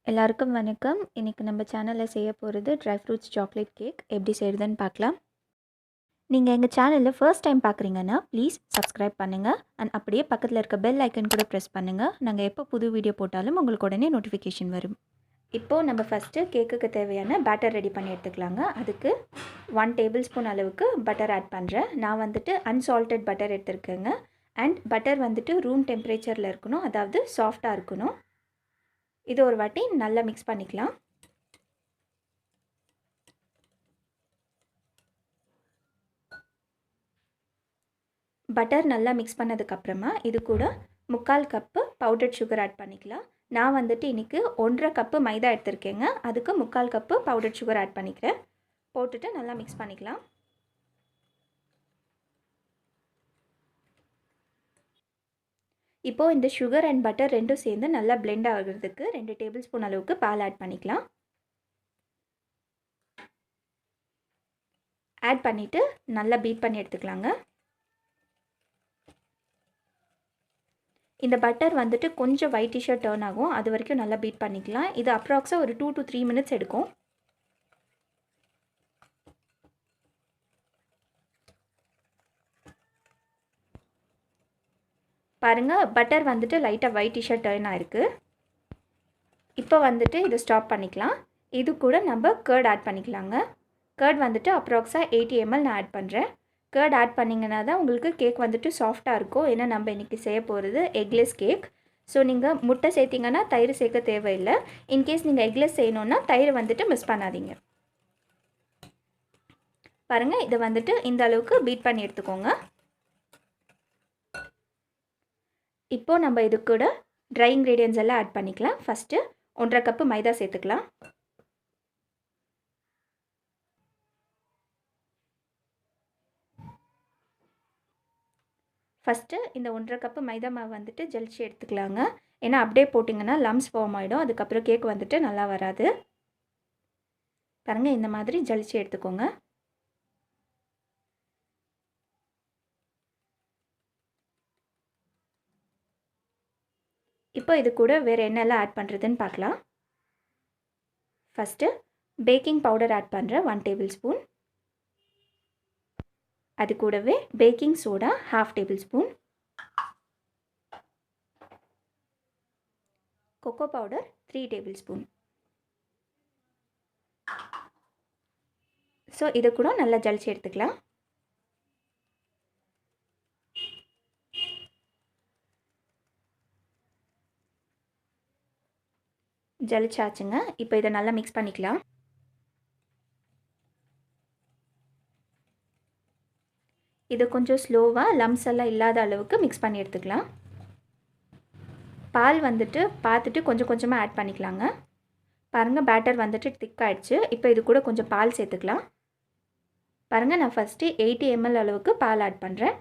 எல்லாருக்கும் வணக்கம். இன்னைக்கு நம்ம சேனலில் செய்ய போகிறது ட்ரை ஃப்ரூட்ஸ் சாக்லேட் கேக் எப்படி செய்கிறதுன்னு பார்க்கலாம். நீங்கள் எங்கள் சேனலில் ஃபர்ஸ்ட் டைம் பார்க்குறீங்கன்னா ப்ளீஸ் சப்ஸ்கிரைப் பண்ணுங்கள் அண்ட் அப்படியே பக்கத்தில் இருக்க பெல் ஐக்கன் கூட ப்ரெஸ் பண்ணுங்கள். நாங்கள் எப்போ புது வீடியோ போட்டாலும் உங்களுக்கு உடனே நோட்டிஃபிகேஷன் வரும். இப்போது நம்ம ஃபஸ்ட்டு கேக்குக்கு தேவையான பேட்டர் ரெடி பண்ணி எடுத்துக்கலாங்க. அதுக்கு 1 டேபிள் ஸ்பூன் அளவுக்கு பட்டர் ஆட் பண்ணுறேன். நான் வந்துட்டு அன்சால்டட் பட்டர் எடுத்துருக்கேங்க. அண்ட் பட்டர் வந்துட்டு ரூம் டெம்பரேச்சரில் இருக்கணும், அதாவது சாஃப்டாக இருக்கணும். இது ஒரு வாட்டி நல்லா மிக்ஸ் பண்ணிக்கலாம். பட்டர் நல்லா மிக்ஸ் பண்ணதுக்கப்புறமா இது கூட 3/4 கப்பு பவுடர்ட் சுகர் ஆட் பண்ணிக்கலாம். நான் வந்துட்டு இன்றைக்கி 1.5 கப்பு மைதா எடுத்திருக்கேங்க. அதுக்கு 3/4 கப்பு பவுடர்ட் சுகர் ஆட் பண்ணிக்கிறேன். போட்டுட்டு நல்லா மிக்ஸ் பண்ணிக்கலாம். இப்போது இந்த சுகர் அண்ட் பட்டர் ரெண்டும் சேர்ந்து நல்லா பிளெண்ட் ஆகிறதுக்கு 2 டேபிள் ஸ்பூன் அளவுக்கு பால் ஆட் பண்ணிக்கலாம். ஆட் பண்ணிவிட்டு நல்லா பீட் பண்ணி எடுத்துக்கலாங்க. இந்த பட்டர் வந்துட்டு கொஞ்சம் ஒயிட்டிஷாக டர்ன் ஆகும், அது வரைக்கும் நல்லா பீட் பண்ணிக்கலாம். இது அப்ராக்ஸாக ஒரு 2 to 3 மினிட்ஸ் எடுக்கும். பாருங்கள், பட்டர் வந்துட்டு லைட்டாக ஒயிட்டிஷாக டர்ன் ஆகிருக்கு. இப்போ வந்துட்டு இதை ஸ்டாப் பண்ணிக்கலாம். இது கூட நம்ம கர்ட் ஆட் பண்ணிக்கலாங்க. கர்ட் வந்துட்டு அப்ராக்ஸாக 80 ml நான் ஆட் பண்ணுறேன். கர்ட் ஆட் பண்ணிங்கன்னா தான் உங்களுக்கு கேக் வந்துட்டு சாஃப்டாக இருக்கும். ஏன்னா நம்ம இன்றைக்கி செய்ய போகிறது எக்லெஸ் கேக். ஸோ நீங்கள் முட்டை சேர்த்திங்கன்னா தயிர் சேர்க்க தேவையில்லை. இன்கேஸ் நீங்கள் எக்லெஸ் செய்யணுன்னா தயிர் வந்துட்டு மிஸ் பண்ணாதீங்க. பாருங்கள், இதை வந்துட்டு இந்த அளவுக்கு பீட் பண்ணி எடுத்துக்கோங்க. இப்போது நம்ம இது கூட ட்ரை இன்க்ரீடியன்ட்ஸ் எல்லாம் ஆட் பண்ணிக்கலாம். ஃபஸ்ட்டு 1.5 கப்பு மைதா சேர்த்துக்கலாம். ஃபஸ்ட்டு இந்த 1.5 கப்பு மைதா மாவு வந்துட்டு ஜலிச்சு எடுத்துக்கலாங்க. ஏன்னா அப்படியே போட்டிங்கன்னா லம்ஸ் ஃபார்ம் ஆகிடும், அதுக்கப்புறம் கேக் வந்துட்டு நல்லா வராது. பாருங்கள், இந்த மாதிரி ஜலிச்சு எடுத்துக்கோங்க. இப்போ இது கூட வேறு என்னெல்லாம் ஆட் பண்ணுறதுன்னு பார்க்கலாம். ஃபஸ்ட்டு பேக்கிங் பவுடர் ஆட் பண்ணுறேன் 1 டேபிள் ஸ்பூன். அது கூடவே baking soda 1/2 table spoon. Cocoa powder 3 table spoon. So இதை கூட நல்லா ஜலிச்சு எடுத்துக்கலாம். ஜலிச்சாச்சுங்க. இப்போ இதை நல்லா மிக்ஸ் பண்ணிக்கலாம். இது கொஞ்சம் ஸ்லோவாக லம்ஸ் எல்லாம் இல்லாத அளவுக்கு மிக்ஸ் பண்ணி எடுத்துக்கலாம். பால் வந்துட்டு பார்த்துட்டு கொஞ்சம் கொஞ்சமாக ஆட் பண்ணிக்கலாங்க. பாருங்கள், பேட்டர் வந்துட்டு திக்காயிடுச்சு. இப்போ இது கூட கொஞ்சம் பால் சேர்த்துக்கலாம். பாருங்கள், நான் ஃபஸ்ட்டு 80 ml அளவுக்கு பால் ஆட் பண்ணுறேன்.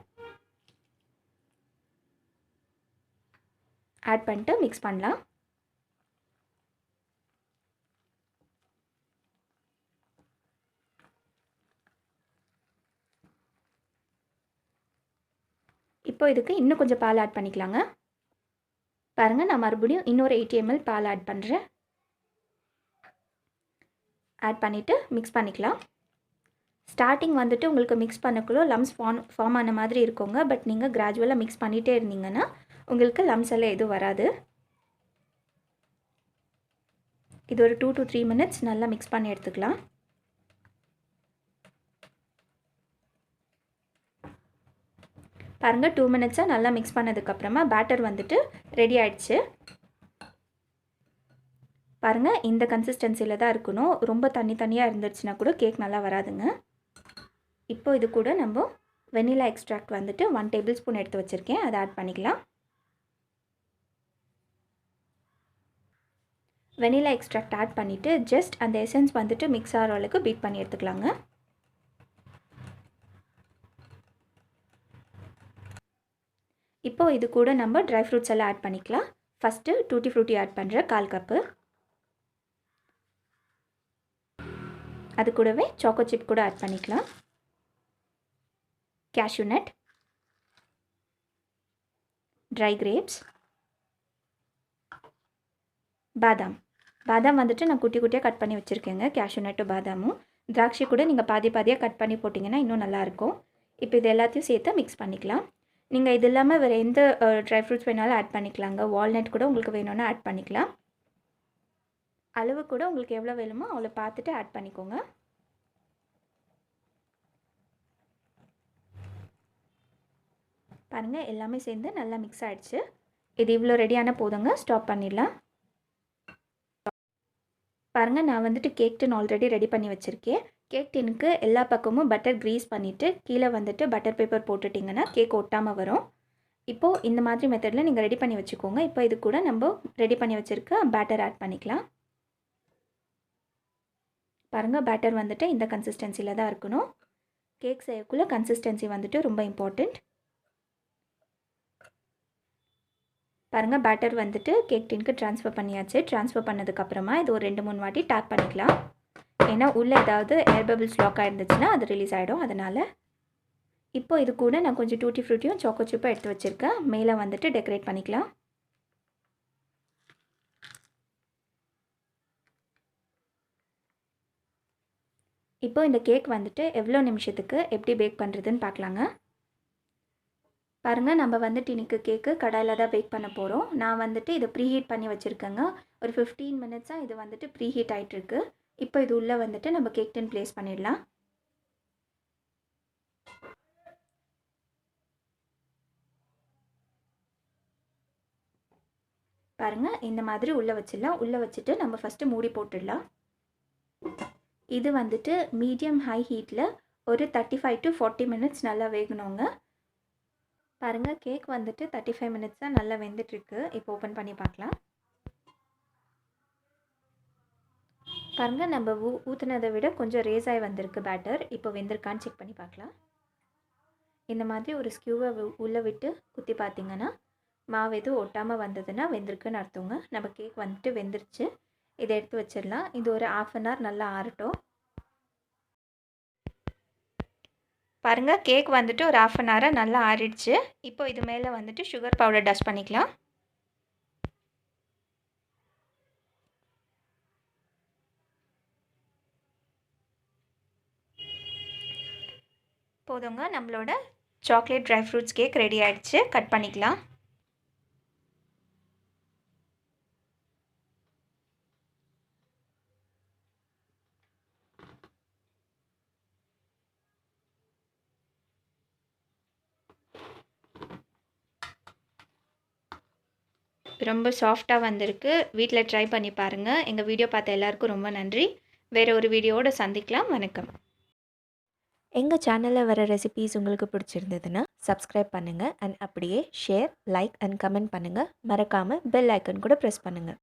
ஆட் பண்ணிட்டு மிக்ஸ் பண்ணலாம். இப்போ இதுக்கு இன்னும் கொஞ்சம் பால் ஆட் பண்ணிக்கலாங்க. பாருங்கள், நான் மறுபடியும் இன்னொரு 80 ml பால் ஆட் பண்ணுறேன். ஆட் பண்ணிவிட்டு மிக்ஸ் பண்ணிக்கலாம். ஸ்டார்டிங் வந்துட்டு உங்களுக்கு மிக்ஸ் பண்ணக்குள்ளே லம்ஸ் ஃபார்ம் ஆன மாதிரி இருக்குங்க. பட் நீங்கள் கிராஜுவலாக மிக்ஸ் பண்ணிகிட்டே இருந்தீங்கன்னா உங்களுக்கு லம்ஸ் எல்லாம் எதுவும் வராது. இது ஒரு 2 to 3 மினிட்ஸ் நல்லா மிக்ஸ் பண்ணி எடுத்துக்கலாம். பாருங்கள், 2 மினிட்ஸாக நல்லா மிக்ஸ் பண்ணதுக்கப்புறமா பேட்டர் வந்துட்டு ரெடி ஆகிடுச்சு. பாருங்கள், இந்த கன்சிஸ்டன்சியில் தான் இருக்கணும். ரொம்ப தண்ணியாக இருந்துச்சுன்னா கூட கேக் நல்லா வராதுங்க. இப்போ இது கூட நம்ம வெனிலா எக்ஸ்ட்ராக்ட் வந்துட்டு 1 டேபிள் ஸ்பூன் எடுத்து வச்சுருக்கேன், அதை ஆட் பண்ணிக்கலாம். வெனிலா எக்ஸ்ட்ராக்ட் ஆட் பண்ணிவிட்டு ஜஸ்ட் அந்த எசன்ஸ் வந்துட்டு மிக்ஸ் ஆகிற அளவுக்கு பீட் பண்ணி எடுத்துக்கலாங்க. இப்போ இது கூட நம்ம ட்ரை ஃப்ரூட்ஸ் எல்லாம் ஆட் பண்ணிக்கலாம். ஃபஸ்ட்டு டூட்டி ஃப்ரூட்டி ஆட் பண்ணுறேன் 1/4 கப்பு. அது கூடவே சாக்கோ சிப் கூட ஆட் பண்ணிக்கலாம். கேஷ்யூநட், ட்ரை கிரேப்ஸ், பாதாம். பாதாம் வந்துட்டு நான் குட்டி குட்டியாக கட் பண்ணி வச்சுருக்கேங்க. கேஷ்யூநட்டும் பாதாமும். திராட்சை கூட நீங்கள் பாதி பாதியாக கட் பண்ணி போட்டிங்கன்னா இன்னும் நல்லாயிருக்கும். இப்போ இது எல்லாத்தையும் சேர்த்து மிக்ஸ் பண்ணிக்கலாம். நீங்கள் இது இல்லாமல் வேறு எந்த ட்ரை ஃப்ரூட்ஸ் வேணாலும் ஆட் பண்ணிக்கலாங்க. வால்நட் கூட உங்களுக்கு வேணும்னா ஆட் பண்ணிக்கலாம். அளவு கூட உங்களுக்கு எவ்வளோ வேணுமோ அவ்வளோ பார்த்துட்டு ஆட் பண்ணிக்கோங்க. பாருங்கள் எல்லாமே சேர்ந்து நல்லா மிக்ஸ் ஆகிடுச்சு. இது இவ்வளோ ரெடியான போதுங்க. ஸ்டாப் பண்ணிடலாம். பாருங்கள் நான் வந்துட்டு கேக் டின் ஆல்ரெடி ரெடி பண்ணி வச்சுருக்கேன். கேக் டின்னுக்கு எல்லா பக்கமும் பட்டர் க்ரீஸ் பண்ணிவிட்டு கீழே வந்துட்டு பட்டர் பேப்பர் போட்டுட்டிங்கன்னா கேக் ஒட்டாமல் வரும். இப்போது இந்த மாதிரி மெத்தடில் நீங்கள் ரெடி பண்ணி வச்சுக்கோங்க. இப்போ இது கூட நம்ம ரெடி பண்ணி வச்சுருக்க பேட்டர் ஆட் பண்ணிக்கலாம். பாருங்கள் பேட்டர் வந்துட்டு இந்த கன்சிஸ்டன்சியில் தான் இருக்கணும். கேக் செய்யக்குள்ளே கன்சிஸ்டன்சி வந்துட்டு ரொம்ப இம்பார்ட்டண்ட். பாருங்கள் பேட்டர் வந்துட்டு கேக் டின்க்கு ட்ரான்ஸ்ஃபர் பண்ணியாச்சு. ட்ரான்ஸ்ஃபர் பண்ணதுக்கப்புறமா இது ஒரு 2-3 வாட்டி டேப் பண்ணிக்கலாம். ஏன்னா உள்ளே ஏதாவது ஏர் பபிள்ஸ் லாக் ஆகிருந்துச்சுன்னா அது ரிலீஸ் ஆகிடும். அதனால் இப்போ இது கூட நான் கொஞ்சம் டூட்டி ஃப்ரூட்டியும் சாக்கோ சிப்பும் எடுத்து வச்சுருக்கேன். மேலே வந்துட்டு டெக்கரேட் பண்ணிக்கலாம். இப்போ இந்த கேக் வந்துட்டு எவ்வளோ நிமிஷத்துக்கு எப்படி பேக் பண்ணுறதுன்னு பார்க்கலாங்க. பாருங்கள் நம்ம வந்துட்டு இன்றைக்கி கேக்கு கடாயில் தான் பேக் பண்ண போகிறோம். நான் வந்துட்டு இதை ப்ரீஹீட் பண்ணி வச்சுருக்கேங்க. ஒரு 15 மினிட்ஸாக இது வந்துட்டு ப்ரீஹீட் ஆகிட்டுருக்கு. இப்போ இது உள்ளே வந்துட்டு நம்ம கேக் டின் ப்ளேஸ் பண்ணிடலாம். பாருங்கள் இந்த மாதிரி உள்ளே வச்சிடலாம். உள்ளே வச்சுட்டு நம்ம ஃபஸ்ட்டு மூடி போட்டுடலாம். இது வந்துட்டு மீடியம் ஹை ஹீட்டில் ஒரு 35 to 40 மினிட்ஸ் நல்லா வேகணுங்க. பாருங்கள் கேக் வந்துட்டு 35 மினிட்ஸ் தான் நல்லா வெந்துட்டுருக்கு. இப்போ ஓப்பன் பண்ணி பார்க்கலாம். பாருங்கள் நம்ம ஊற்றுனதை விட கொஞ்சம் ரேஸ் ஆகி வந்திருக்கு பேட்டர். இப்போ வெந்திருக்கான்னு செக் பண்ணி பார்க்கலாம். இந்த மாதிரி ஒரு ஸ்கியூவை உள்ளே விட்டு குத்தி பார்த்திங்கன்னா மாவு எதுவும் ஒட்டாமல் வந்ததுன்னா வெந்திருக்குன்னு அர்த்தங்க. நம்ம கேக் வந்துட்டு வெந்துருச்சு. இதை எடுத்து வச்சிடலாம். இது ஒரு 1/2 அன் ஹவர் நல்லா ஆறட்டும். பாருங்கள் கேக் வந்துட்டு ஒரு 1/2 அன் ஹவராக நல்லா ஆறிடுச்சு. இப்போ இது மேலே வந்துட்டு சுகர் பவுடர் டஸ்ட் பண்ணிக்கலாம். போதுங்க, நம்மளோட chocolate dry fruits cake ready ஆகிடுச்சு. கட் பண்ணிக்கலாம். ரொம்ப சாஃப்டாக வந்திருக்கு. வீட்டில் ட்ரை பண்ணி பாருங்கள். எங்கள் வீடியோ பார்த்த எல்லாருக்கும் ரொம்ப நன்றி. வேறு ஒரு வீடியோவோடு சந்திக்கலாம். வணக்கம். எங்கள் சேனலில் வர ரெசிபீஸ் உங்களுக்கு பிடிச்சிருந்ததுன்னா சப்ஸ்கிரைப் பண்ணுங்கள். அண்ட் அப்படியே ஷேர், லைக் அண்ட் கமெண்ட் பண்ணுங்கள். மறக்காமல் பெல் ஐக்கன் கூட ப்ரெஸ் பண்ணுங்கள்.